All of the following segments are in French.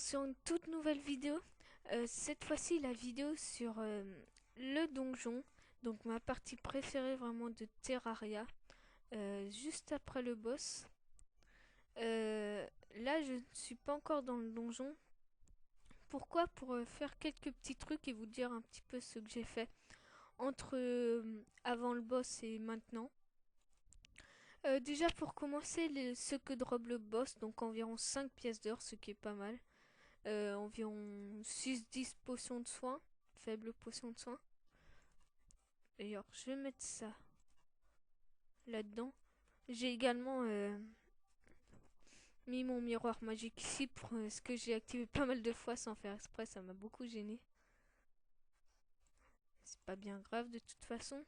sur une toute nouvelle vidéo. Cette fois-ci, la vidéo sur le donjon, donc ma partie préférée vraiment de Terraria, juste après le boss. Là, je ne suis pas encore dans le donjon. Pourquoi? Pour faire quelques petits trucs et vous dire un petit peu ce que j'ai fait entre avant le boss et maintenant. Déjà pour commencer, ce que drop le boss, donc environ 5 pièces d'or, ce qui est pas mal. Environ 6-10 potions de soin, faibles potions de soin. D'ailleurs, je vais mettre ça là-dedans. J'ai également mis mon miroir magique ici pour ce que j'ai activé pas mal de fois sans faire exprès, ça m'a beaucoup gêné. C'est pas bien grave de toute façon.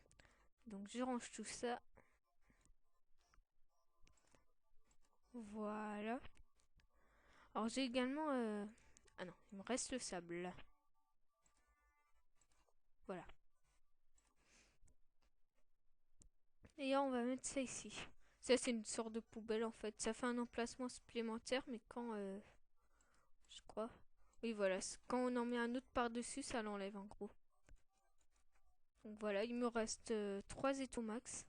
Donc je range tout ça. Voilà. Alors j'ai également... Ah non, il me reste le sable là. Voilà. Et là, on va mettre ça ici. Ça, c'est une sorte de poubelle en fait. Ça fait un emplacement supplémentaire, mais quand... je crois. Oui, voilà. Quand on en met un autre par-dessus, ça l'enlève en gros. Donc voilà, il me reste 3 étaux max.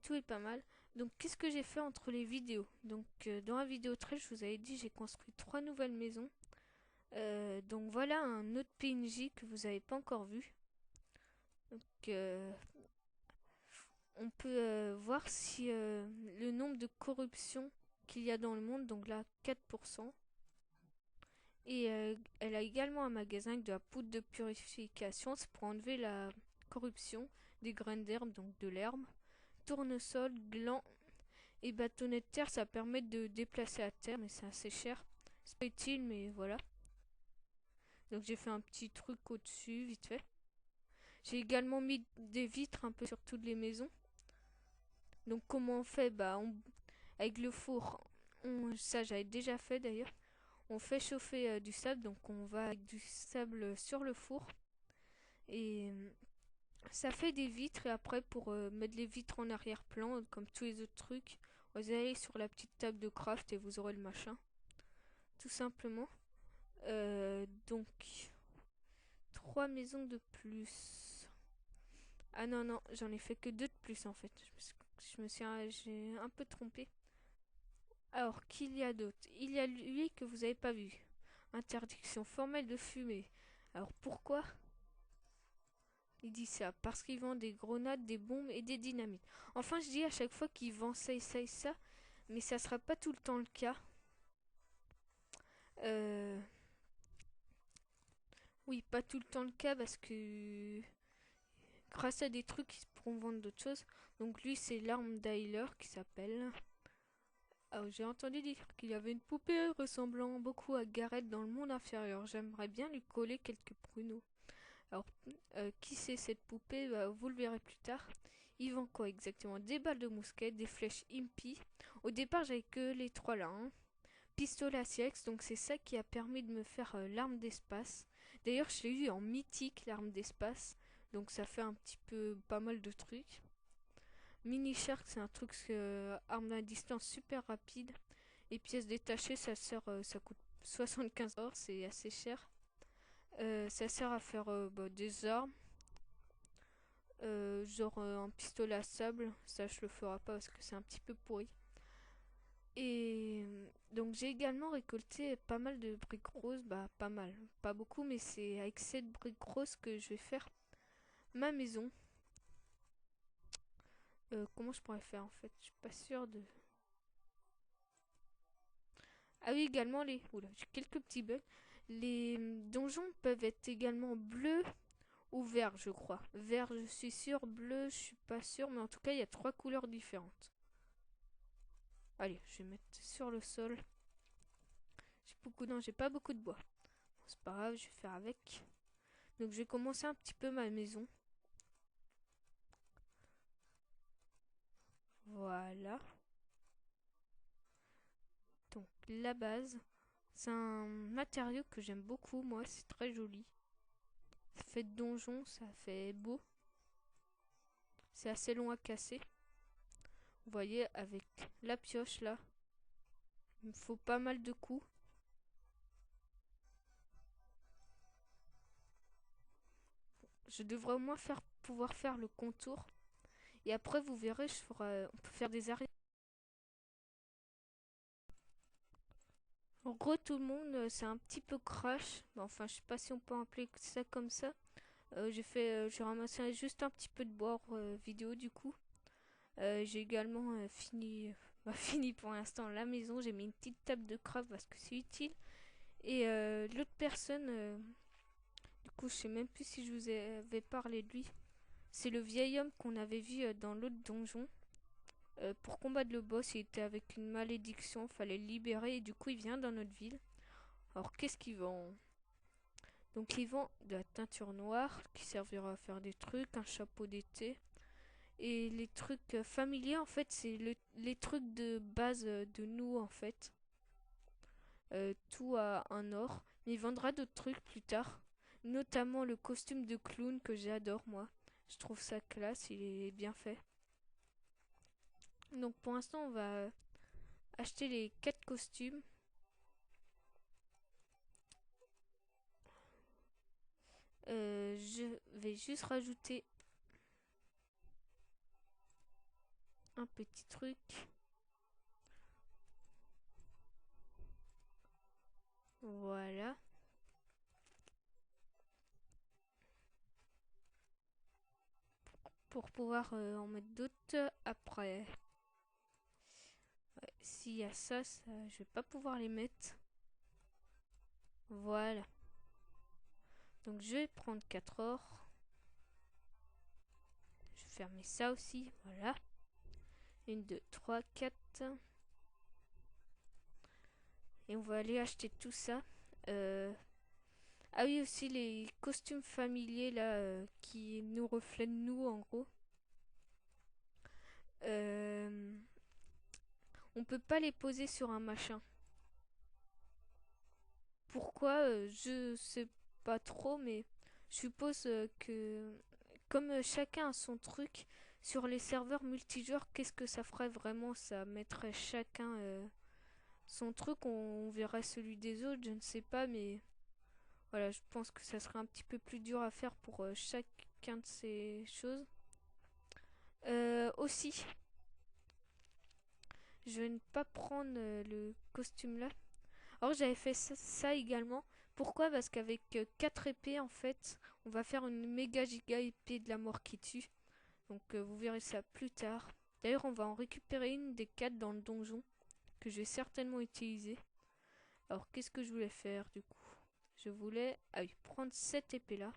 Tout est pas mal. Donc qu'est-ce que j'ai fait entre les vidéos? Donc dans la vidéo 13, je vous avais dit, j'ai construit 3 nouvelles maisons. Donc voilà un autre PNJ que vous n'avez pas encore vu. Donc on peut voir si le nombre de corruption qu'il y a dans le monde, donc là 4%. Et elle a également un magasin avec de la poudre de purification, c'est pour enlever la corruption des graines d'herbe, donc de l'herbe. Tournesol, gland et bâtonnet de terre, ça permet de déplacer la terre, mais c'est assez cher. C'est pas utile, mais voilà. Donc j'ai fait un petit truc au-dessus, vite fait. J'ai également mis des vitres un peu sur toutes les maisons. Donc comment on fait? Avec le four, ça j'avais déjà fait d'ailleurs. On fait chauffer du sable, donc on va avec du sable sur le four. Et ça fait des vitres, et après pour mettre les vitres en arrière-plan, comme tous les autres trucs, vous allez sur la petite table de craft et vous aurez le machin. Tout simplement. Donc, 3 maisons de plus. Ah non, non, j'en ai fait que 2 de plus en fait. J'ai un peu trompé. Alors, qu'il y a d'autre? Il y a lui que vous n'avez pas vu. Interdiction formelle de fumer. Alors pourquoi il dit ça? Parce qu'il vend des grenades, des bombes et des dynamites. Enfin, je dis à chaque fois qu'il vend ça et ça et ça, mais ça sera pas tout le temps le cas. Oui, pas tout le temps le cas parce que grâce à des trucs, ils pourront vendre d'autres choses. Donc lui, c'est l'arme d'Ailer qui s'appelle. Ah, j'ai entendu dire qu'il y avait une poupée ressemblant beaucoup à Gareth dans le monde inférieur. J'aimerais bien lui coller quelques pruneaux. Alors, qui c'est cette poupée? Vous le verrez plus tard. Il vend quoi exactement? Des balles de mousquet, des flèches impi. Au départ, j'avais que les 3 là. Hein. Pistolet à silex, donc c'est ça qui a permis de me faire l'arme d'espace. D'ailleurs, je l'ai eu en mythique, l'arme d'espace. Donc ça fait un petit peu pas mal de trucs. Mini Shark, c'est un truc arme à distance super rapide. Et pièces détachées, ça coûte 75 or, c'est assez cher. Ça sert à faire des armes. Genre un pistolet à sable, ça je le ferai pas parce que c'est un petit peu pourri. Et donc j'ai également récolté pas mal de briques roses, pas mal, pas beaucoup, mais c'est avec cette brique rose que je vais faire ma maison. Comment je pourrais faire en fait? Je suis pas sûre de... Ah oui, également les... Oula, j'ai quelques petits bugs. Les donjons peuvent être également bleus ou verts, je crois. Vert, je suis sûre. Bleu, je suis pas sûre. Mais en tout cas, il y a 3 couleurs différentes. Allez, je vais mettre sur le sol. J'ai pas beaucoup de bois. Bon, c'est pas grave, je vais faire avec. Donc je vais commencer un petit peu ma maison. Voilà. Donc la base, c'est un matériau que j'aime beaucoup, moi, c'est très joli. Ça fait donjon, ça fait beau. C'est assez long à casser. Vous voyez, avec la pioche là, il me faut pas mal de coups. je devrais au moins pouvoir faire le contour. Et après, vous verrez, on peut faire des arrêts. En gros, tout le monde, c'est un petit peu crash. Bon, enfin, je sais pas si on peut appeler ça comme ça. J'ai ramassé juste un petit peu de bois vidéo du coup. J'ai également fini pour l'instant la maison. J'ai mis une petite table de craft parce que c'est utile. Et l'autre personne, du coup, je sais même plus si je vous avais parlé de lui. C'est le vieil homme qu'on avait vu dans l'autre donjon. Pour combattre le boss, il était avec une malédiction, fallait le libérer et du coup il vient dans notre ville. Alors qu'est-ce qu'il vend? Donc il vend de la teinture noire qui servira à faire des trucs, un chapeau d'été. Et les trucs familiers en fait c'est les trucs de base de nous en fait. Tout à un or. Mais il vendra d'autres trucs plus tard. Notamment le costume de clown que j'adore moi. Je trouve ça classe, il est bien fait. Donc pour l'instant on va acheter les 4 costumes. Je vais juste rajouter un petit truc. Voilà. Pour pouvoir en mettre d'autres après. Ouais, s'il y a ça, je vais pas pouvoir les mettre. Voilà. Donc je vais prendre 4 or. Je vais fermer ça aussi. Voilà. 1, 2, 3, 4. Et on va aller acheter tout ça. Ah oui, aussi les costumes familiers là qui nous reflètent nous en gros. On peut pas les poser sur un machin. Pourquoi je sais pas trop, mais je suppose que comme chacun a son truc sur les serveurs multijoueurs, qu'est-ce que ça ferait vraiment? Ça mettrait chacun son truc, on verrait celui des autres, je ne sais pas, mais voilà, je pense que ça serait un petit peu plus dur à faire pour chacun de ces choses. Aussi, je vais ne pas prendre le costume là. Alors j'avais fait ça également. Pourquoi? Parce qu'avec 4 épées en fait, on va faire une méga giga épée de la mort qui tue. Donc vous verrez ça plus tard. D'ailleurs on va en récupérer une des 4 dans le donjon que je vais certainement utiliser. Alors qu'est-ce que je voulais faire du coup? Je voulais prendre cette épée là.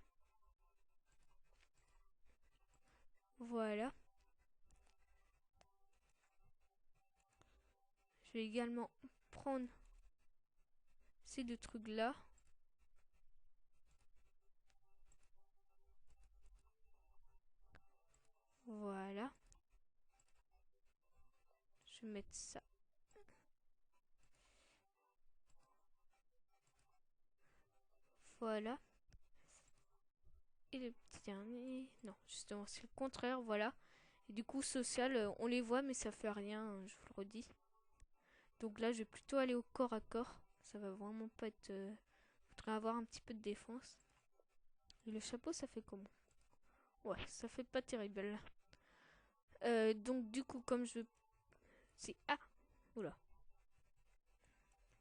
Voilà. Je vais également prendre ces deux trucs là. Voilà. Je vais mettre ça. Voilà. Et le petit dernier. Non, justement, c'est le contraire. Voilà. Et du coup, social, on les voit, mais ça fait rien, je vous le redis. Donc là, je vais plutôt aller au corps à corps. Ça va vraiment pas être. Faudrait avoir un petit peu de défense. Et le chapeau, ça fait comment? Ouais, ça fait pas terrible. Donc, du coup, comme je veux. C'est. Ah! Oula.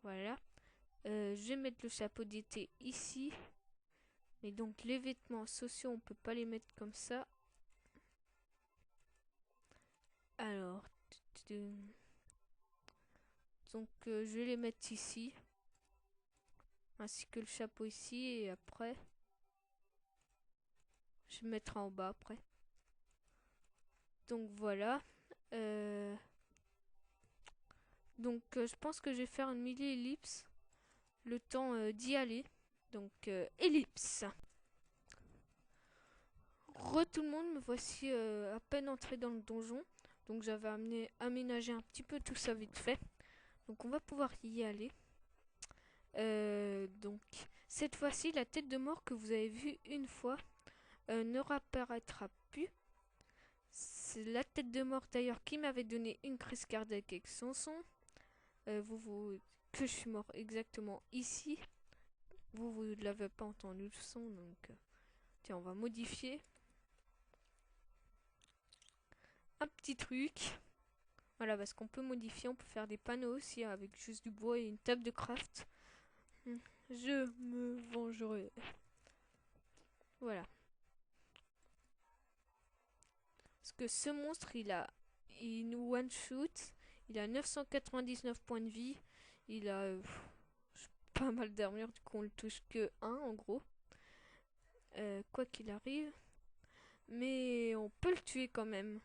Voilà. Je vais mettre le chapeau d'été ici. Mais donc, les vêtements sociaux, on peut pas les mettre comme ça. Alors. Donc, je vais les mettre ici. Ainsi que le chapeau ici. Et après. Je mettrai en bas après. Donc voilà. Donc je pense que je vais faire une mini-ellipse. Le temps d'y aller. Donc ellipse. Tout le monde, me voici à peine entré dans le donjon. Donc j'avais aménagé un petit peu tout ça vite fait. Donc on va pouvoir y aller. Donc cette fois-ci, la tête de mort que vous avez vue une fois ne réapparaîtra plus. C'est la tête de mort d'ailleurs qui m'avait donné une crise cardiaque avec son son. Que je suis mort exactement ici. Vous ne l'avez pas entendu le son, donc Tiens, on va modifier un petit truc. Voilà, parce qu'on peut modifier, on peut faire des panneaux aussi avec juste du bois et une table de craft. Je me vengerai. Voilà. Parce que ce monstre, il nous one-shoot. Il a 999 points de vie. Il a pas mal d'armure, du coup on le touche que 1 en gros. Quoi qu'il arrive. Mais on peut le tuer quand même.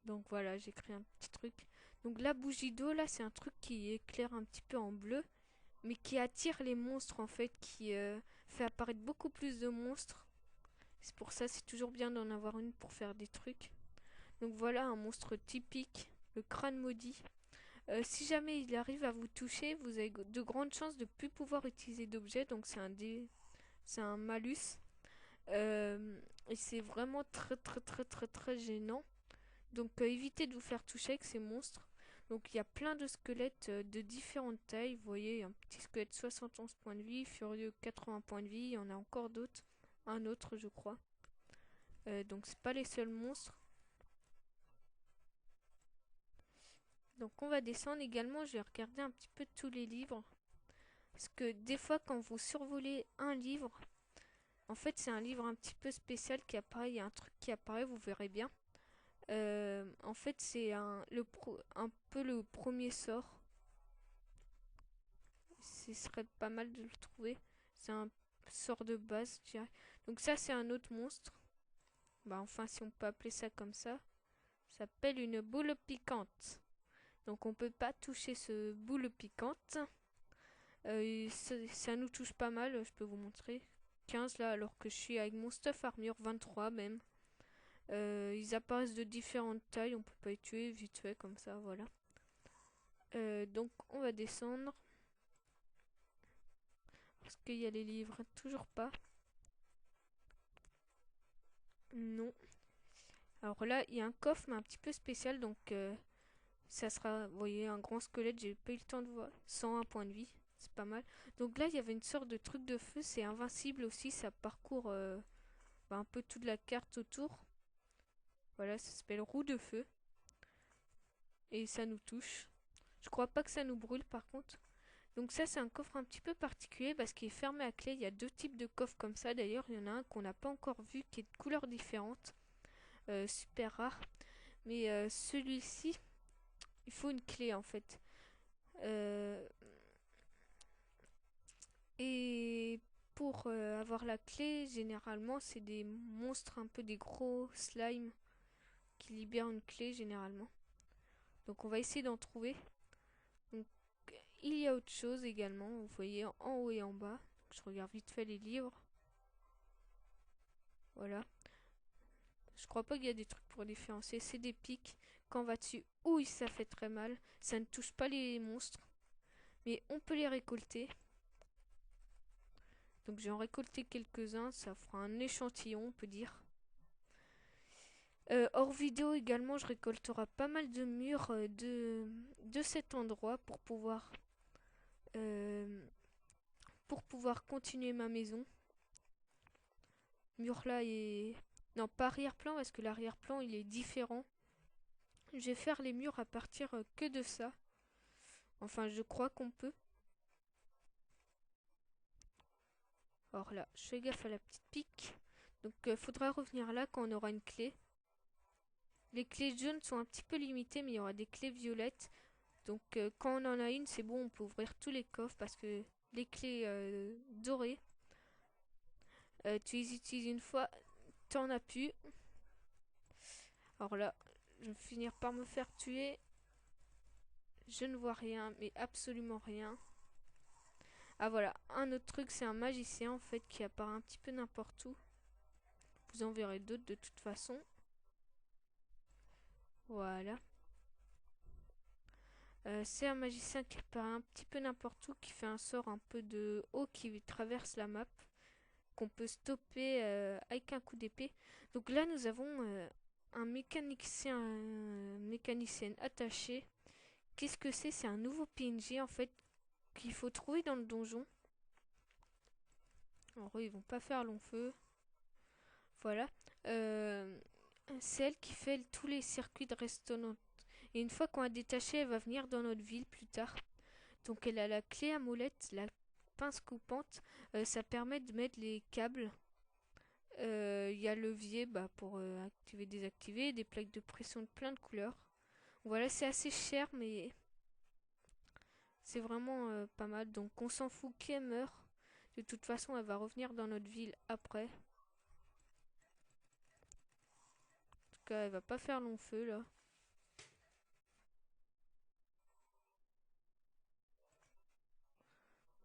Donc voilà, j'ai créé un petit truc. Donc la bougie d'eau là, c'est un truc qui éclaire un petit peu en bleu, mais qui attire les monstres en fait, qui fait apparaître beaucoup plus de monstres. C'est pour ça, c'est toujours bien d'en avoir une pour faire des trucs. Donc voilà un monstre typique, le crâne maudit. Si jamais il arrive à vous toucher, vous avez de grandes chances de ne plus pouvoir utiliser d'objets, donc c'est un malus. Et c'est vraiment très gênant. Donc évitez de vous faire toucher avec ces monstres. Donc il y a plein de squelettes de différentes tailles. Vous voyez, un petit squelette 71 points de vie, furieux 80 points de vie, il y en a encore d'autres. Un autre je crois. Donc c'est pas les seuls monstres. Donc on va descendre également, je vais regarder un petit peu tous les livres. Parce que des fois quand vous survolez un livre, en fait c'est un livre un petit peu spécial qui apparaît, il y a un truc qui apparaît, vous verrez bien. En fait c'est un peu le premier sort. Ce serait pas mal de le trouver. C'est un sort de base, je dirais. Donc ça c'est un autre monstre. Bah enfin si on peut appeler ça comme ça. Ça s'appelle une boule piquante. Donc on peut pas toucher ce boule piquante. Ça nous touche pas mal, je peux vous montrer. 15 là, alors que je suis avec mon stuff armure, 23 même. Ils apparaissent de différentes tailles, on peut pas les tuer vite fait comme ça, voilà. Donc on va descendre. Parce qu'il y a les livres, toujours pas. Non. Alors là, il y a un coffre, mais un petit peu spécial, donc ça sera, vous voyez, un grand squelette, j'ai pas eu le temps de voir. 101 points de vie, c'est pas mal. Donc là, il y avait une sorte de truc de feu, c'est invincible aussi, ça parcourt un peu toute la carte autour. Voilà, ça s'appelle roue de feu. Et ça nous touche. Je crois pas que ça nous brûle par contre. Donc ça, c'est un coffre un petit peu particulier parce qu'il est fermé à clé. Il y a deux types de coffres comme ça. D'ailleurs, il y en a un qu'on n'a pas encore vu qui est de couleurs différentes. Super rare. Mais celui-ci, il faut une clé en fait. Et pour avoir la clé, généralement, c'est des monstres, un peu des gros slimes qui libèrent une clé généralement. Donc on va essayer d'en trouver. Donc il y a autre chose également, vous voyez en haut et en bas. Donc, je regarde vite fait les livres. Voilà. Je crois pas qu'il y a des trucs pour différencier. C'est des pics. Quand on va dessus, ouh, ça fait très mal. Ça ne touche pas les monstres. Mais on peut les récolter. Donc j'ai en récolté quelques-uns. Ça fera un échantillon, on peut dire. Hors vidéo également, je récolterai pas mal de murs de cet endroit pour pouvoir continuer ma maison. Mur là est... Non, pas arrière-plan parce que l'arrière-plan il est différent. Je vais faire les murs à partir que de ça. Enfin, je crois qu'on peut. Alors là, je fais gaffe à la petite pique. Donc, faudra revenir là quand on aura une clé. Les clés jaunes sont un petit peu limitées, mais il y aura des clés violettes. Donc, quand on en a une, c'est bon, on peut ouvrir tous les coffres parce que les clés dorées, tu les utilises une fois, t'en as plus. Alors là, je vais finir par me faire tuer. Je ne vois rien, mais absolument rien. Ah voilà, un autre truc, c'est un magicien en fait qui apparaît un petit peu n'importe où. Vous en verrez d'autres de toute façon. Voilà. C'est un magicien qui apparaît un petit peu n'importe où, qui fait un sort un peu de haut qui traverse la map, qu'on peut stopper avec un coup d'épée. Donc là, nous avons un mécanicien attaché. Qu'est-ce que c'est? C'est un nouveau PNJ en fait qu'il faut trouver dans le donjon. En gros, ils vont pas faire long feu. Voilà. Euh, c'est elle qui fait tous les circuits de restaurant. Et une fois qu'on a détaché, elle va venir dans notre ville plus tard. Donc elle a la clé à molette, la pince coupante. Ça permet de mettre les câbles. Il y a le levier pour activer, désactiver, des plaques de pression de plein de couleurs. Voilà, c'est assez cher, mais c'est vraiment pas mal. Donc on s'en fout qu'elle meurt. De toute façon, elle va revenir dans notre ville après. En tout cas, elle va pas faire long feu là.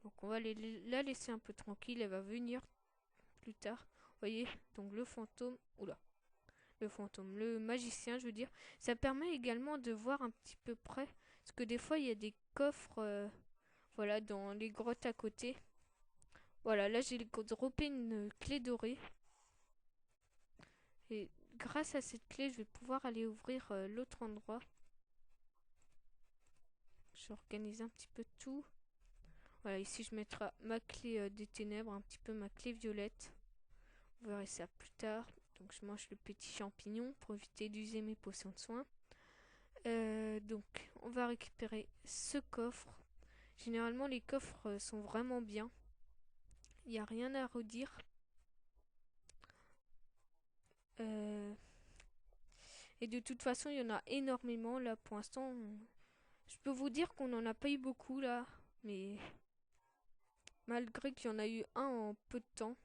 Donc on va la laisser un peu tranquille. Elle va venir plus tard. Vous voyez, donc le fantôme. Oula. Le fantôme, le magicien, je veux dire. Ça permet également de voir un petit peu près. Parce que des fois, il y a des coffres. Voilà, dans les grottes à côté. Voilà, là j'ai droppé une clé dorée. Et grâce à cette clé, je vais pouvoir aller ouvrir l'autre endroit. Je vais organiser un petit peu tout. Voilà, ici je mettrai ma clé des ténèbres, un petit peu ma clé violette. Vous verrez ça plus tard. Donc je mange le petit champignon pour éviter d'user mes potions de soins. Donc on va récupérer ce coffre. Généralement les coffres sont vraiment bien. Il n'y a rien à redire. Et de toute façon il y en a énormément là pour l'instant. Je peux vous dire qu'on n'en a pas eu beaucoup là. Mais malgré qu'il y en a eu un en peu de temps.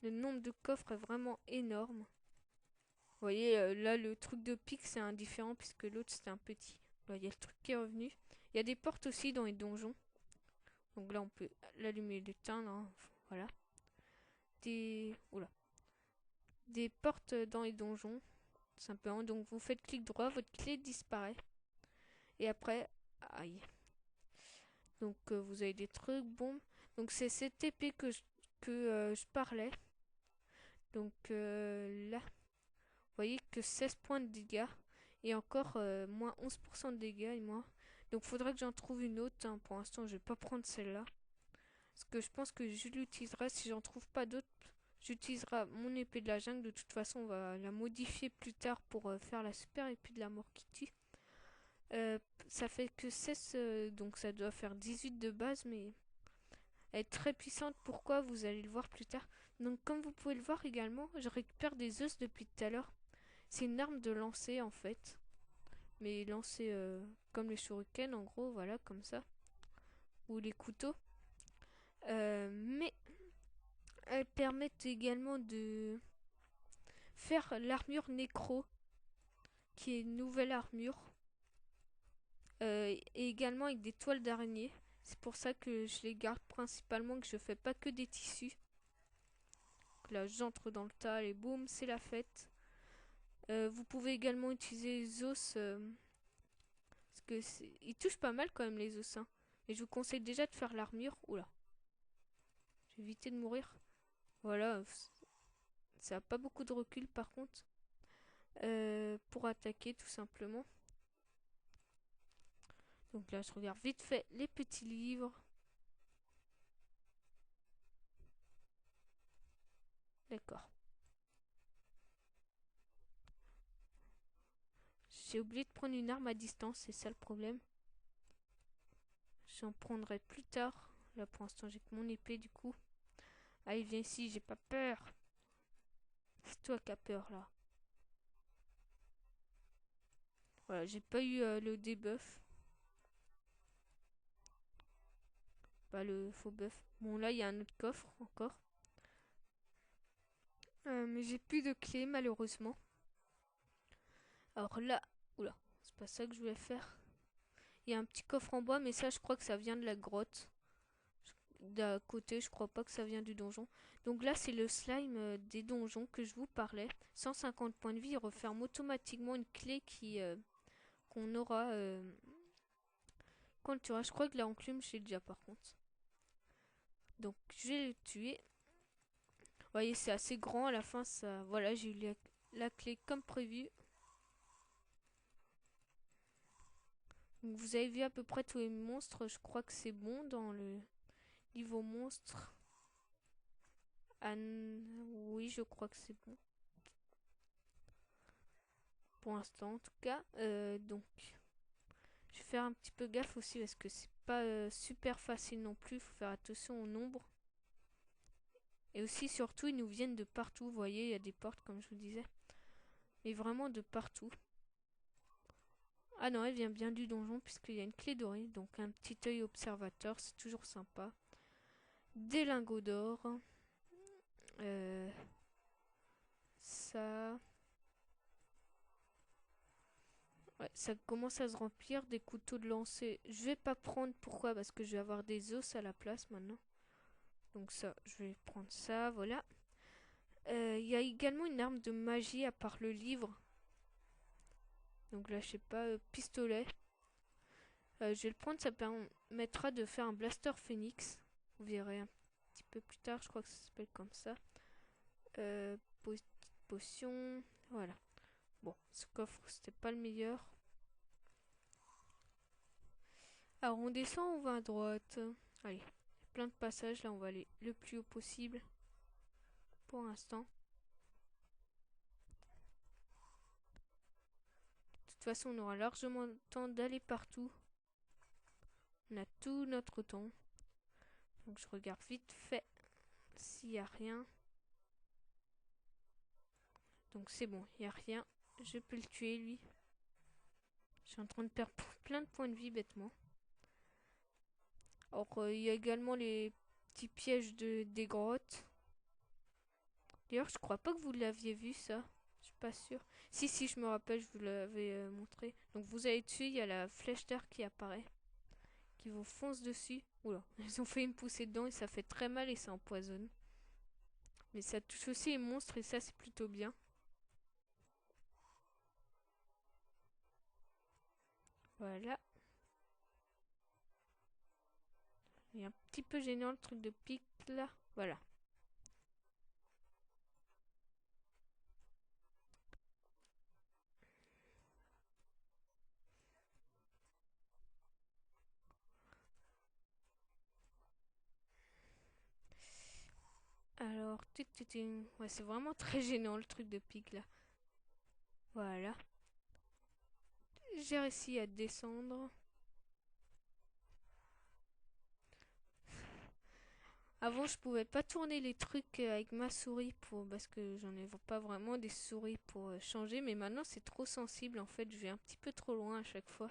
Le nombre de coffres est vraiment énorme. Vous voyez, là, le truc de pique, c'est indifférent puisque l'autre, c'était un petit. Là, il y a le truc qui est revenu. Il y a des portes aussi dans les donjons. Donc là, on peut l'allumer et l'éteindre. Hein. Voilà. Oula. Des portes dans les donjons. Simplement. Donc, vous faites clic droit, votre clé disparaît. Et après, aïe. Donc, vous avez des trucs, boum. Donc, c'est cette épée que je parlais. Donc, là. Vous voyez que 16 points de dégâts. Et encore moins 11% de dégâts et moins. Donc faudrait que j'en trouve une autre. Hein. Pour l'instant, je vais pas prendre celle-là. Parce que je pense que je l'utiliserai. Si j'en trouve pas d'autres, j'utiliserai mon épée de la jungle. De toute façon, on va la modifier plus tard pour faire la super épée de la mort qui tue. Ça fait que 16, donc ça doit faire 18 de base, mais elle est très puissante. Pourquoi? Vous allez le voir plus tard. Donc comme vous pouvez le voir également, je récupère des os depuis tout à l'heure. C'est une arme de lancer en fait. Mais lancer comme les shurikens en gros, voilà, comme ça. Ou les couteaux. Mais elles permettent également de faire l'armure nécro, qui est une nouvelle armure. Et également avec des toiles d'araignée. C'est pour ça que je les garde principalement, que je fais pas que des tissus. Là j'entre dans le tas et boum, c'est la fête. Vous pouvez également utiliser les os. Parce que ils touchent pas mal quand même les os. Hein. Et je vous conseille déjà de faire l'armure. Oula. J'ai évité de mourir. Voilà. Ça a pas beaucoup de recul par contre. Pour attaquer tout simplement. Donc là je regarde vite fait les petits livres. D'accord. J'ai oublié de prendre une arme à distance, c'est ça le problème. J'en prendrai plus tard. Là pour l'instant j'ai que mon épée du coup. Allez viens ici, j'ai pas peur. C'est toi qui as peur là. Voilà, j'ai pas eu le debuff. Pas le faux buff. Bon là il y a un autre coffre encore. Mais j'ai plus de clés malheureusement. Alors là, oula, c'est pas ça que je voulais faire. Il y a un petit coffre en bois, mais ça je crois que ça vient de la grotte. D'à côté, je crois pas que ça vient du donjon. Donc là c'est le slime des donjons que je vous parlais. 150 points de vie, il referme automatiquement une clé qui qu'on aura quand tu auras. Je crois que l'enclume j'ai déjà par contre. Donc je vais le tuer. Vous voyez c'est assez grand à la fin ça. Voilà j'ai eu la clé comme prévu. Donc vous avez vu à peu près tous les monstres. Je crois que c'est bon dans le niveau monstre. Ah, oui, je crois que c'est bon. Pour l'instant, en tout cas. Donc, je vais faire un petit peu gaffe aussi parce que c'est pas super facile non plus. Il faut faire attention au nombre. Et aussi, surtout, ils nous viennent de partout. Vous voyez, il y a des portes, comme je vous disais. Mais vraiment de partout. Ah non, elle vient bien du donjon puisqu'il y a une clé dorée. Donc, un petit œil observateur, c'est toujours sympa. Des lingots d'or. Ça... Ouais, ça commence à se remplir. Des couteaux de lancer. Je vais pas prendre. Pourquoi? Parce que je vais avoir des os à la place maintenant. Donc ça, je vais prendre ça, voilà. Il y a également une arme de magie à part le livre. Donc là, je sais pas, pistolet. Je vais le prendre, ça permettra de faire un blaster phoenix. Vous verrez un petit peu plus tard, je crois que ça s'appelle comme ça. Potion, voilà. Bon, ce coffre, c'était pas le meilleur. Alors, on descend, on va à droite. Allez, plein de passages, là, on va aller le plus haut possible. Pour l'instant. De toute façon, on aura largement le temps d'aller partout. On a tout notre temps. Donc je regarde vite fait s'il n'y a rien. Donc c'est bon, il n'y a rien. Je peux le tuer lui. Je suis en train de perdre plein de points de vie bêtement. Alors il y a également les petits pièges des grottes. D'ailleurs je crois pas que vous l'aviez vu ça. Je suis pas sûre. Si si je me rappelle, je vous l'avais montré. Donc vous allez dessus, il y a la flèche d'air qui apparaît. Qui vous fonce dessus. Oula, ils ont fait une poussée dedans et ça fait très mal et ça empoisonne. Mais ça touche aussi les monstres et ça c'est plutôt bien. Voilà. Il est un petit peu gênant le truc de pique là. Voilà. Alors, ouais, c'est vraiment très gênant le truc de pique là. Voilà. J'ai réussi à descendre. Avant, je pouvais pas tourner les trucs avec ma souris parce que j'en ai pas vraiment des souris pour changer. Mais maintenant, c'est trop sensible. En fait, je vais un petit peu trop loin à chaque fois.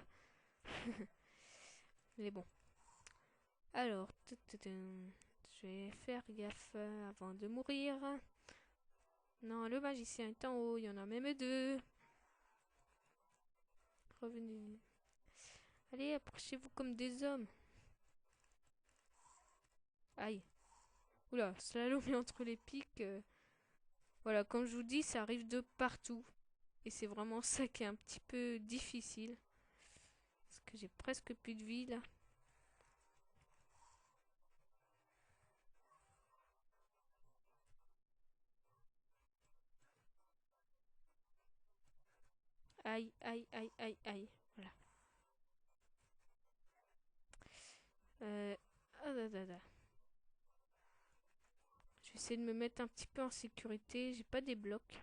Mais bon. Alors, je vais faire gaffe avant de mourir. Non, le magicien est en haut. Il y en a même deux. Revenez. Allez, approchez-vous comme des hommes. Aïe. Oula, slalomer entre les pics. Voilà, comme je vous dis, ça arrive de partout. Et c'est vraiment ça qui est un petit peu difficile. Parce que j'ai presque plus de vie là. Aïe, aïe, aïe, aïe, aïe. Voilà. Ah, je vais essayer de me mettre un petit peu en sécurité. J'ai pas des blocs.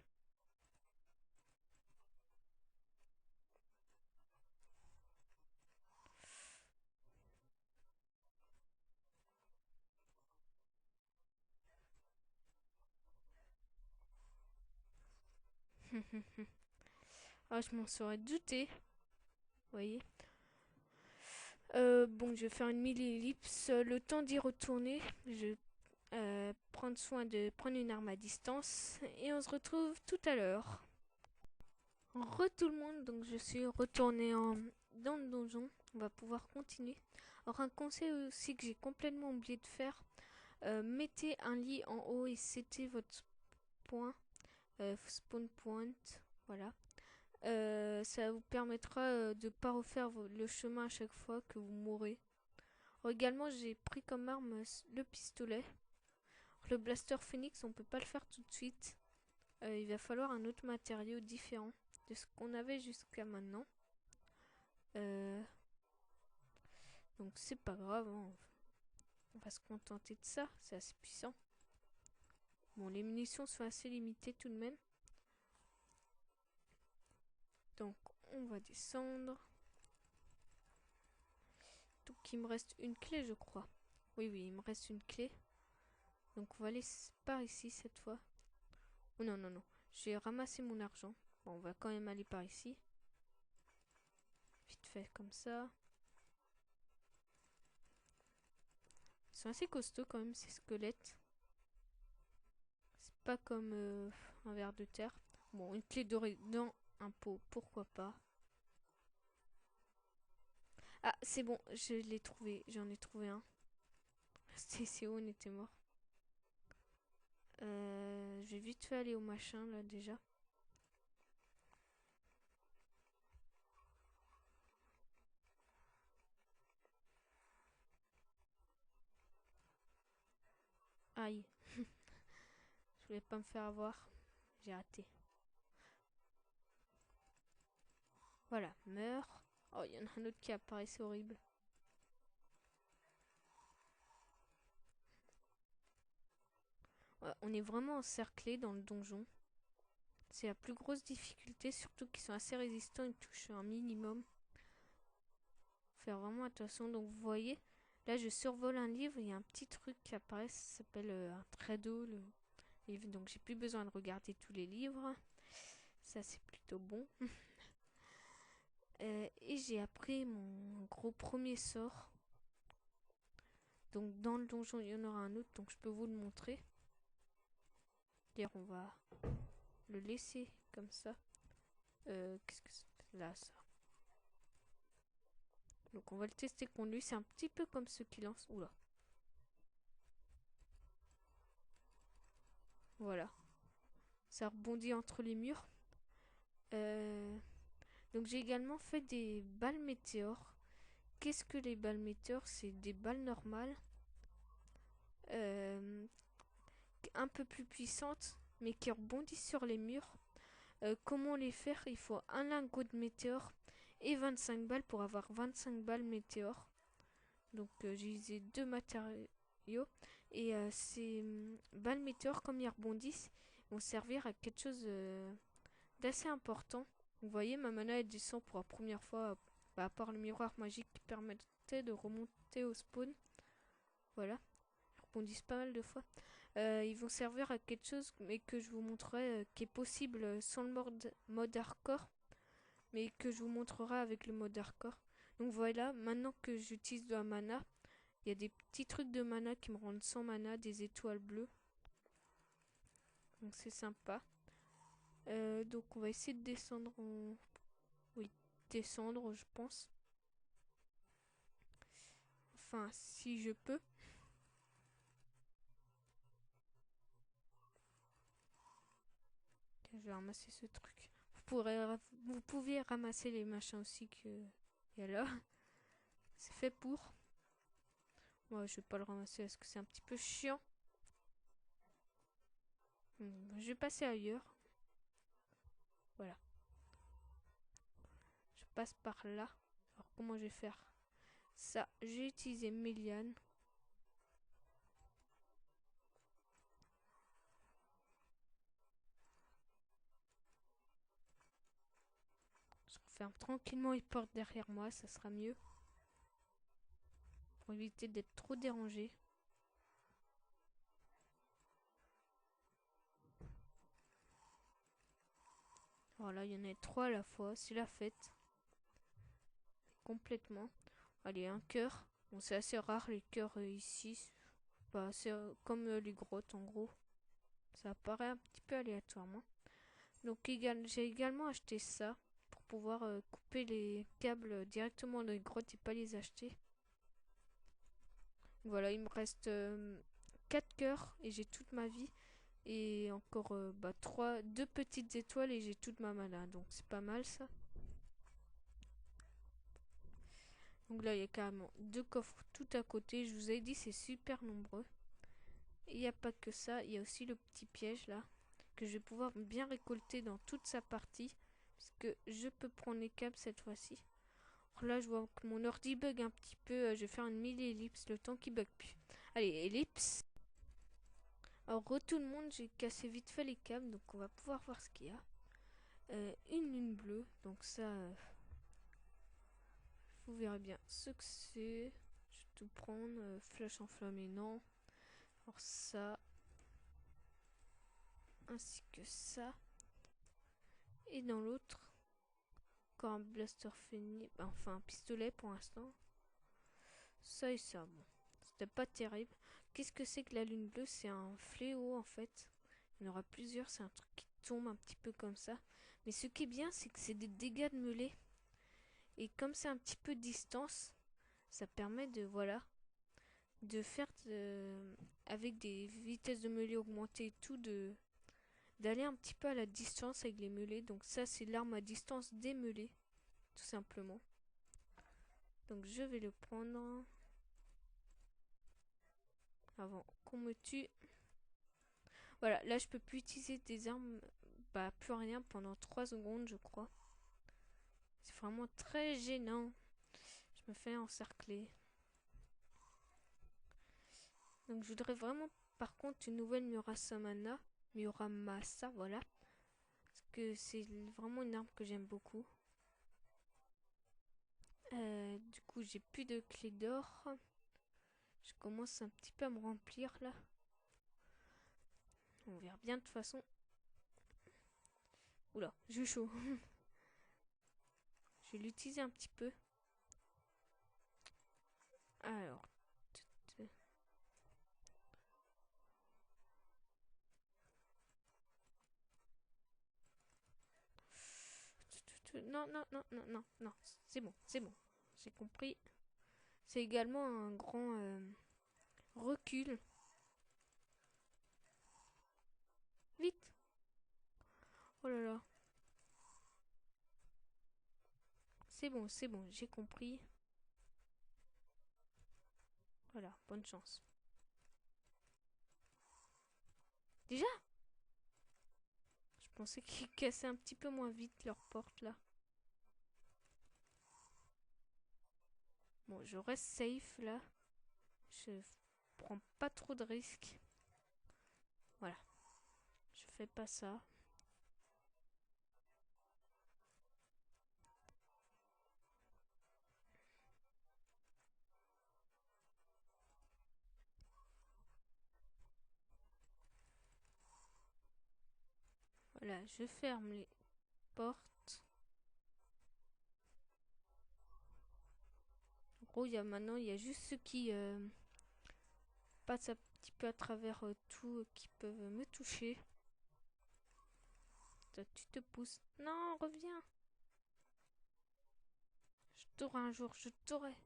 Ah, je m'en serais douté. Vous voyez. Bon, je vais faire une mini-ellipse. Le temps d'y retourner. Je vais prendre soin de prendre une arme à distance. Et on se retrouve tout à l'heure. Re tout le monde, donc je suis retournée dans le donjon. On va pouvoir continuer. Alors un conseil aussi que j'ai complètement oublié de faire. Mettez un lit en haut et c'était votre point. Spawn point. Voilà. Ça vous permettra de ne pas refaire le chemin à chaque fois que vous mourrez. Également, j'ai pris comme arme le pistolet. Le blaster phoenix, on peut pas le faire tout de suite. Il va falloir un autre matériau différent de ce qu'on avait jusqu'à maintenant. Donc c'est pas grave. Hein. On va se contenter de ça, c'est assez puissant. Bon, les munitions sont assez limitées tout de même. Donc, on va descendre. Donc, il me reste une clé, je crois. Oui, il me reste une clé. Donc, on va aller par ici cette fois. Oh non, non. J'ai ramassé mon argent. Bon, on va quand même aller par ici. Vite fait, comme ça. Ils sont assez costauds quand même, ces squelettes. C'est pas comme un ver de terre. Bon, une clé dorée dans un pot, pourquoi pas. Ah, c'est bon, je l'ai trouvé. J'en ai trouvé un. C'est où on était mort. Je vais vite fait aller au machin, là, déjà. Aïe. Je voulais pas me faire avoir. J'ai raté. Voilà, meurs. Oh, il y en a un autre qui apparaît, c'est horrible. Ouais, on est vraiment encerclé dans le donjon. C'est la plus grosse difficulté, surtout qu'ils sont assez résistants, ils touchent un minimum. Faut faire vraiment attention. Donc vous voyez, là je survole un livre, il y a un petit truc qui apparaît, ça s'appelle un Trado, le livre. Donc j'ai plus besoin de regarder tous les livres. Ça c'est plutôt bon. Et j'ai appris mon gros premier sort. Donc dans le donjon il y en aura un autre, donc je peux vous le montrer. D'ailleurs on va le laisser comme ça. Qu'est-ce que c'est là ça? Donc on va le tester contre lui. C'est un petit peu comme ceux qui lancent. Oula. Voilà. Ça rebondit entre les murs. Donc j'ai également fait des balles météores. Qu'est-ce que les balles météores? C'est des balles normales. Un peu plus puissantes. Mais qui rebondissent sur les murs. Comment les faire? Il faut un lingot de météore et 25 balles pour avoir 25 balles météores. Donc j'ai utilisé deux matériaux. Et ces balles météores, comme ils rebondissent, vont servir à quelque chose d'assez important. Vous voyez, ma mana elle descend pour la première fois, à part le miroir magique qui permettait de remonter au spawn. Voilà, ils rebondissent pas mal de fois. Ils vont servir à quelque chose, mais que je vous montrerai, qui est possible sans le mode hardcore, mais que je vous montrerai avec le mode hardcore. Donc voilà, maintenant que j'utilise de la mana, il y a des petits trucs de mana qui me rendent sans mana, des étoiles bleues. Donc c'est sympa. Donc on va essayer de descendre en... Oui, descendre je pense. Enfin, si je peux. Je vais ramasser ce truc. Vous pouvez ramasser les machins aussi que y a là. C'est fait pour. Moi, je vais pas le ramasser parce que c'est un petit peu chiant. Je vais passer ailleurs. Voilà. Je passe par là. Alors comment je vais faire ça? J'ai utilisé mes lianes. Je referme tranquillement les portes derrière moi, ça sera mieux. Pour éviter d'être trop dérangé. Voilà, il y en a 3 à la fois, c'est la fête. Complètement. Allez, un cœur. Bon, c'est assez rare les cœurs ici. Bah, c'est comme les grottes en gros. Ça apparaît un petit peu aléatoirement. Donc j'ai également acheté ça pour pouvoir couper les câbles directement dans les grottes et pas les acheter. Voilà, il me reste 4 cœurs et j'ai toute ma vie. Et encore 2 petites étoiles et j'ai toute ma mana. Donc c'est pas mal ça. Donc là il y a carrément 2 coffres tout à côté. Je vous ai dit c'est super nombreux. Il n'y a pas que ça, il y a aussi le petit piège là. Que je vais pouvoir bien récolter dans toute sa partie. Parce que je peux prendre les câbles cette fois-ci. Là je vois que mon ordi bug un petit peu. Je vais faire une mini ellipse le temps qu'il bug plus. Allez, ellipse. Alors, tout le monde, j'ai cassé vite fait les câbles, donc on va pouvoir voir ce qu'il y a. Une lune bleue, donc ça, vous verrez bien ce que c'est. Je vais tout prendre, flèche enflammée, non. Alors ça, ainsi que ça. Et dans l'autre, encore un blaster fini, enfin un pistolet pour l'instant. Ça et ça, bon, c'était pas terrible. Qu'est-ce que c'est que la lune bleue? C'est un fléau en fait. Il y en aura plusieurs, c'est un truc qui tombe un petit peu comme ça. Mais ce qui est bien, c'est que c'est des dégâts de mêlée. Et comme c'est un petit peu de distance, ça permet de, voilà, de faire avec des vitesses de mêlée augmentées et tout, d'aller un petit peu à la distance avec les mêlées. Donc ça, c'est l'arme à distance des mêlées, tout simplement. Donc je vais le prendre avant qu'on me tue. Voilà, là je peux plus utiliser des armes, bah plus rien pendant 3 secondes je crois. C'est vraiment très gênant. Je me fais encercler. Donc je voudrais vraiment par contre une nouvelle Muramasa, voilà. Parce que c'est vraiment une arme que j'aime beaucoup. Du coup j'ai plus de clés d'or. Je commence un petit peu à me remplir là. On verra bien de toute façon. Oula, j'ai chaud. Je vais l'utiliser un petit peu. Alors. Non, non, non, non, non, non. C'est bon, c'est bon. J'ai compris. C'est également un grand recul. Vite. Oh là là. C'est bon, j'ai compris. Voilà, bonne chance. Déjà? Je pensais qu'ils cassaient un petit peu moins vite leur porte là. Bon, je reste safe là. Je prends pas trop de risques. Voilà. Je fais pas ça. Voilà, je ferme les portes. En gros, maintenant, il y a juste ceux qui passent un petit peu à travers tout qui peuvent me toucher. Toi, tu te pousses. Non, reviens. Je t'aurai un jour, je t'aurai.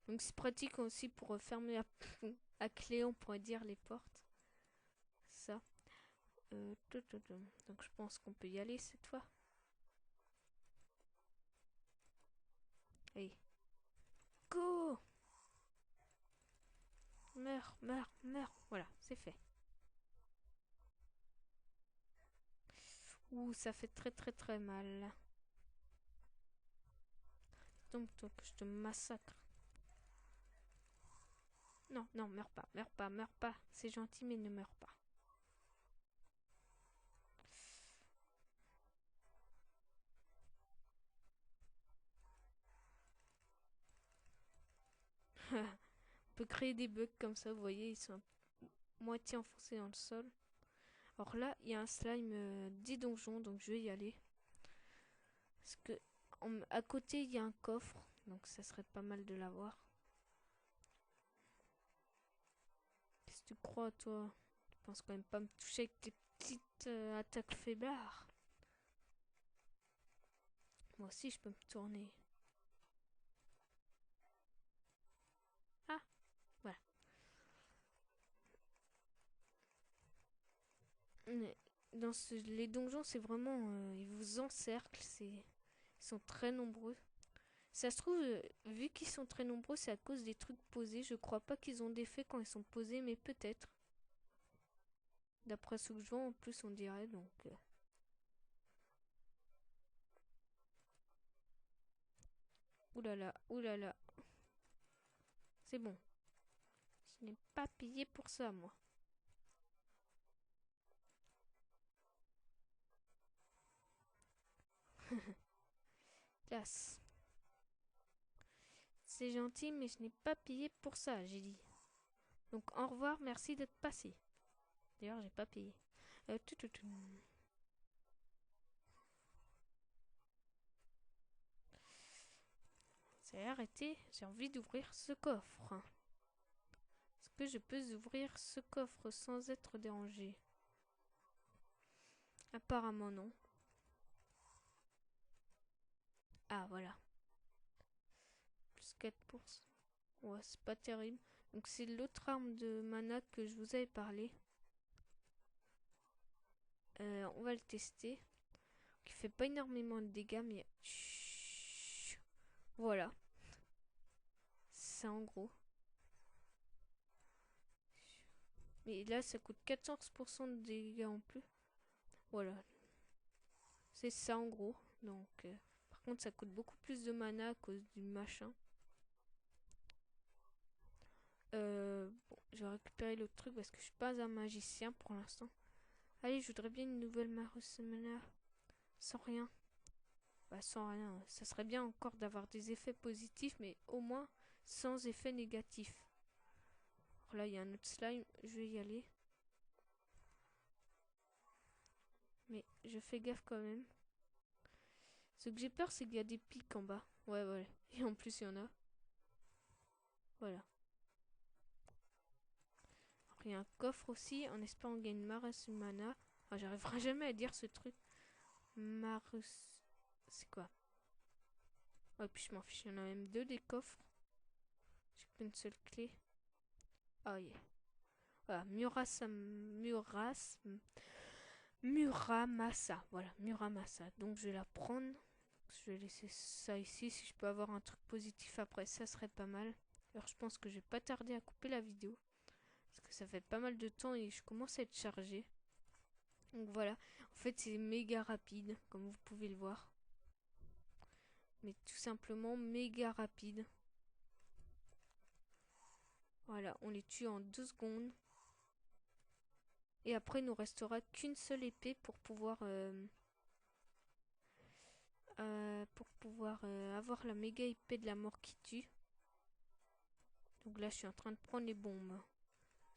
Donc c'est pratique aussi pour fermer à clé, on pourrait dire, les portes. Ça. Donc je pense qu'on peut y aller cette fois. Allez. Go! Meurs, meurs, meurs. Voilà, c'est fait. Ouh, ça fait très très très mal. Donc je te massacre. Non, non, meurs pas, meurs pas, meurs pas. C'est gentil, mais ne meurs pas. On peut créer des bugs comme ça, vous voyez, ils sont moitié enfoncés dans le sol. Alors là, il y a un slime des donjons, donc je vais y aller. Parce que à côté, il y a un coffre, donc ça serait pas mal de l'avoir. Qu'est-ce que tu crois, toi? Tu penses quand même pas me toucher avec tes petites attaques faiblards? Moi aussi, je peux me tourner. Ah, voilà. Dans les donjons, c'est vraiment... ils vous encerclent, ils sont très nombreux. Ça se trouve, vu qu'ils sont très nombreux, c'est à cause des trucs posés. Je crois pas qu'ils ont d'effet quand ils sont posés, mais peut-être. D'après ce que je vois, en plus, on dirait, donc... Oulala, oulala. C'est bon. Je n'ai pas payé pour ça, moi. Classe. C'est gentil, mais je n'ai pas payé pour ça, j'ai dit. Donc au revoir, merci d'être passé. D'ailleurs, j'ai pas payé. Tout, tout, tout. C'est arrêté, j'ai envie d'ouvrir ce coffre. Est-ce que je peux ouvrir ce coffre sans être dérangé? Apparemment non. Ah voilà. Plus 4%. Ouais, c'est pas terrible. Donc c'est l'autre arme de mana que je vous avais parlé. On va le tester. Qui fait pas énormément de dégâts, mais... Chut. Voilà. C'est en gros. Mais là, ça coûte 14% de dégâts en plus. Voilà. C'est ça en gros. Donc, par contre, ça coûte beaucoup plus de mana à cause du machin. Bon, je vais récupérer l'autre truc parce que je suis pas un magicien pour l'instant. Allez, je voudrais bien une nouvelle Marus Mana. Sans rien. Bah, sans rien. Ça serait bien encore d'avoir des effets positifs, mais au moins sans effets négatifs. Alors là, il y a un autre slime. Je vais y aller. Mais je fais gaffe quand même. Ce que j'ai peur, c'est qu'il y a des pics en bas. Ouais, ouais. Et en plus, il y en a. Voilà. Il y a un coffre aussi, en espérant gagner une Marus Mana. Ah, j'arriverai jamais à dire ce truc. Marus... C'est quoi? Ouais, puis je m'en fiche, il y en a même deux des coffres. J'ai qu'une seule clé. Ah, yeah. Voilà, Muramasa. Voilà, Muramasa. Donc je vais la prendre. Je vais laisser ça ici. Si je peux avoir un truc positif après, ça serait pas mal. Alors je pense que je vais pas tarder à couper la vidéo. Parce que ça fait pas mal de temps et je commence à être chargé. Donc voilà. En fait, c'est méga rapide, comme vous pouvez le voir. Mais tout simplement méga rapide. Voilà, on les tue en 2 secondes. Et après, il nous restera qu'une seule épée pour pouvoir avoir la méga épée de la mort qui tue. Donc là, je suis en train de prendre les bombes.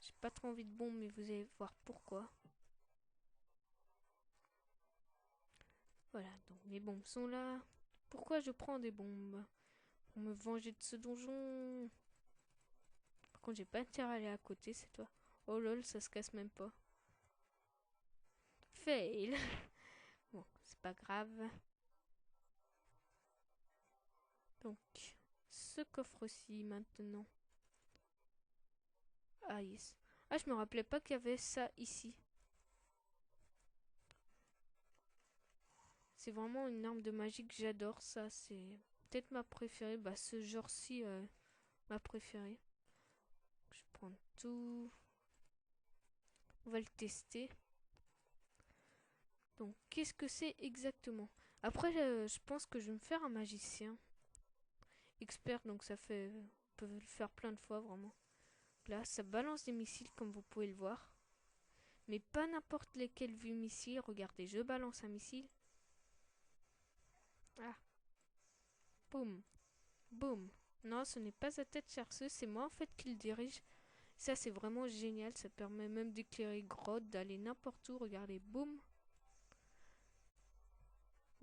J'ai pas trop envie de bombes, mais vous allez voir pourquoi. Voilà, donc mes bombes sont là. Pourquoi je prends des bombes? Pour me venger de ce donjon. Par contre, j'ai pas intérêt à aller à côté, c'est toi. Oh lol, ça se casse même pas. Fail. Bon, c'est pas grave. Donc, ce coffre-ci maintenant. Ah yes. Ah, je me rappelais pas qu'il y avait ça ici. C'est vraiment une arme de magie que j'adore. Ça, c'est peut-être ma préférée. Bah, ce genre-ci, ma préférée. Je vais prendre tout. On va le tester. Donc, qu'est-ce que c'est exactement? Après, je pense que je vais me faire un magicien. Expert, donc ça fait... On peut le faire plein de fois, vraiment. Là, ça balance des missiles, comme vous pouvez le voir. Mais pas n'importe lesquels vu missiles. Regardez, je balance un missile. Ah, boum, boum. Non, ce n'est pas sa tête chercheuse, c'est moi en fait qui le dirige. Ça, c'est vraiment génial. Ça permet même d'éclairer grotte, d'aller n'importe où. Regardez, boum.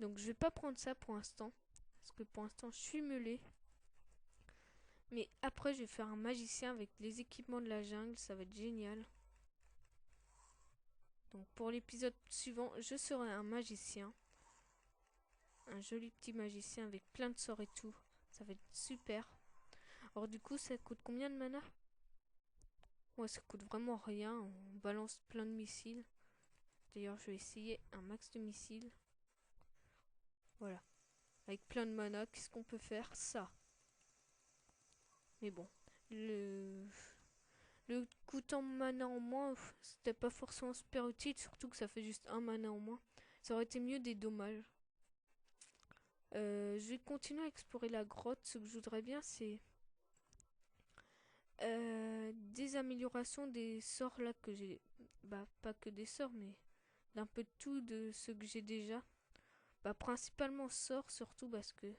Donc, je vais pas prendre ça pour l'instant. Parce que pour l'instant, je suis meulé. Mais après, je vais faire un magicien avec les équipements de la jungle. Ça va être génial. Donc, pour l'épisode suivant, je serai un magicien. Un joli petit magicien avec plein de sorts et tout. Ça va être super. Alors, du coup, ça coûte combien de mana? Ouais, ça coûte vraiment rien. On balance plein de missiles. D'ailleurs, je vais essayer un max de missiles. Voilà. Avec plein de mana, qu'est-ce qu'on peut faire? Ça. Mais bon. Le coûtant mana en moins, c'était pas forcément super utile. Surtout que ça fait juste un mana en moins. Ça aurait été mieux des dommages. Je vais continuer à explorer la grotte. Ce que je voudrais bien, c'est des améliorations des sorts là que j'ai. Bah, pas que des sorts, mais d'un peu de tout de ce que j'ai déjà. Bah, principalement sorts, surtout parce que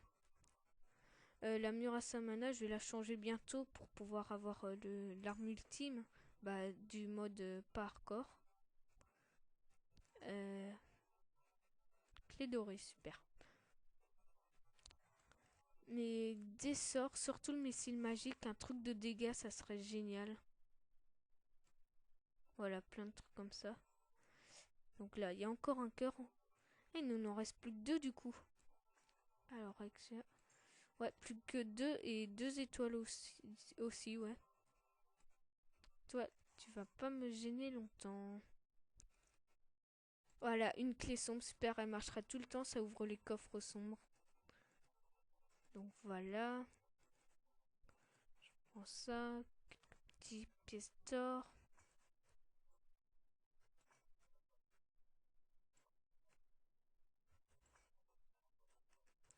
la Murasa Mana, je vais la changer bientôt pour pouvoir avoir l'arme ultime bah, du mode pas hardcore. Euh, Clé dorée, super. Mais des sorts, surtout le missile magique, un truc de dégâts, ça serait génial. Voilà, plein de trucs comme ça. Donc là, il y a encore un cœur. Et il nous en reste plus que deux du coup. Alors, ouais, plus que deux et deux étoiles aussi, ouais. Toi, tu vas pas me gêner longtemps. Voilà, une clé sombre, super, elle marchera tout le temps, ça ouvre les coffres sombres. Donc voilà. Je prends ça. Petite pièce d'or.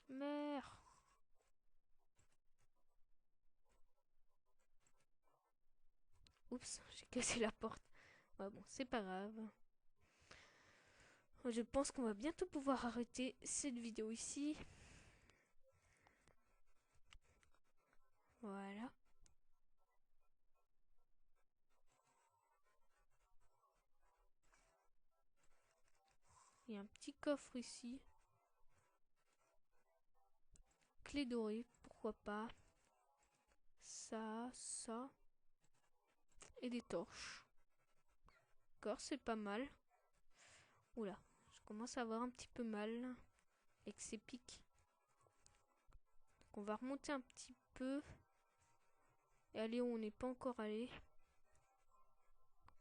Merde. Oups, j'ai cassé la porte. Ouais, bon, c'est pas grave. Je pense qu'on va bientôt pouvoir arrêter cette vidéo ici. Voilà. Il y a un petit coffre ici. Clé dorée, pourquoi pas. Ça. Et des torches. D'accord, c'est pas mal. Oula, je commence à avoir un petit peu mal avec ces pics. Donc on va remonter un petit peu. Et aller où on n'est pas encore allé.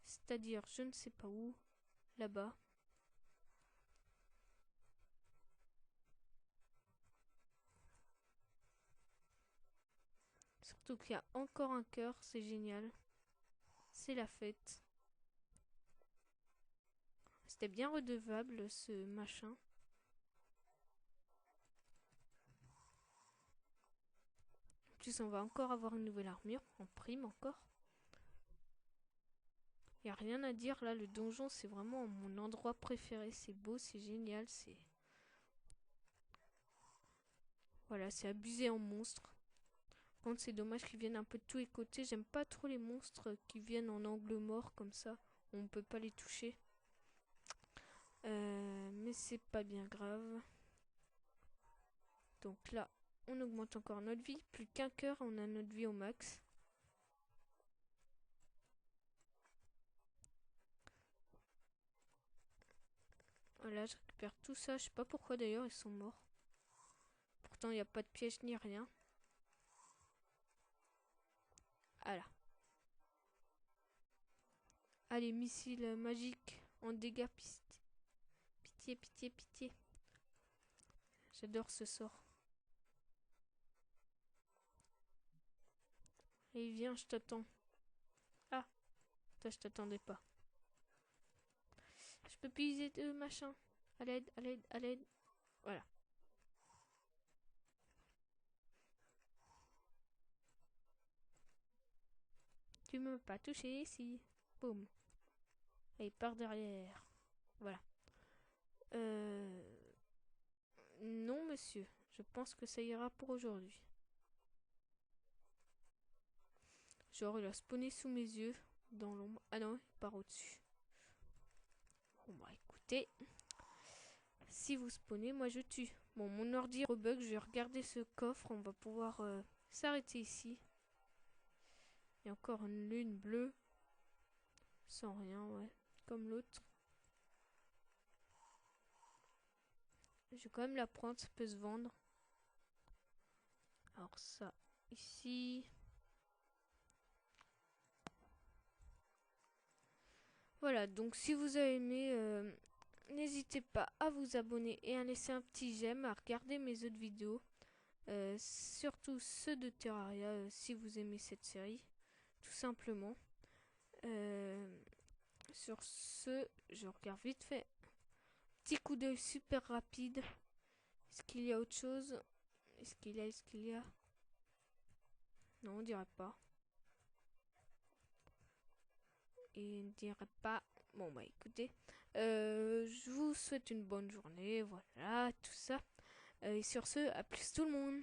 C'est-à-dire, je ne sais pas où. Là-bas. Surtout qu'il y a encore un cœur, c'est génial. C'est la fête. C'était bien redevable ce machin. En plus, on va encore avoir une nouvelle armure en prime encore. Il n'y a rien à dire là, le donjon c'est vraiment mon endroit préféré. C'est beau, c'est génial, c'est. Voilà, c'est abusé en monstres. Par contre, c'est dommage qu'ils viennent un peu de tous les côtés. J'aime pas trop les monstres qui viennent en angle mort comme ça. On peut pas les toucher. Mais c'est pas bien grave. Donc là, on augmente encore notre vie. Plus qu'un cœur, on a notre vie au max. Voilà, je récupère tout ça. Je sais pas pourquoi d'ailleurs, ils sont morts. Pourtant, il n'y a pas de piège ni rien. Voilà. Allez, missile magique en dégâts. Pitié, pitié, pitié. J'adore ce sort. Allez, viens, je t'attends. Ah, toi, je t'attendais pas. Je peux plus utiliser de machin. À l'aide, à l'aide, à l'aide. Voilà. Tu m'as pas touché ici. Boum. Et par derrière. Voilà. Non, monsieur. Je pense que ça ira pour aujourd'hui. Genre, il a spawné sous mes yeux. Dans l'ombre. Ah non, il part au-dessus. Bon, bah écoutez. Si vous spawnez, moi je tue. Bon, mon ordi rebug. Je vais regarder ce coffre. On va pouvoir s'arrêter ici. Il y a encore une lune bleue. Sans rien, ouais. Comme l'autre. Je vais quand même la prendre, ça peut se vendre. Alors ça, ici. Voilà, donc si vous avez aimé, n'hésitez pas à vous abonner et à laisser un petit j'aime, à regarder mes autres vidéos. Surtout ceux de Terraria, si vous aimez cette série. Tout simplement. Sur ce, je regarde vite fait. Petit coup d'œil super rapide. Est-ce qu'il y a autre chose? Est-ce qu'il y a? Non, on dirait pas. et ne dirait pas bon bah écoutez, je vous souhaite une bonne journée, voilà, tout ça. Et sur ce, à plus tout le monde.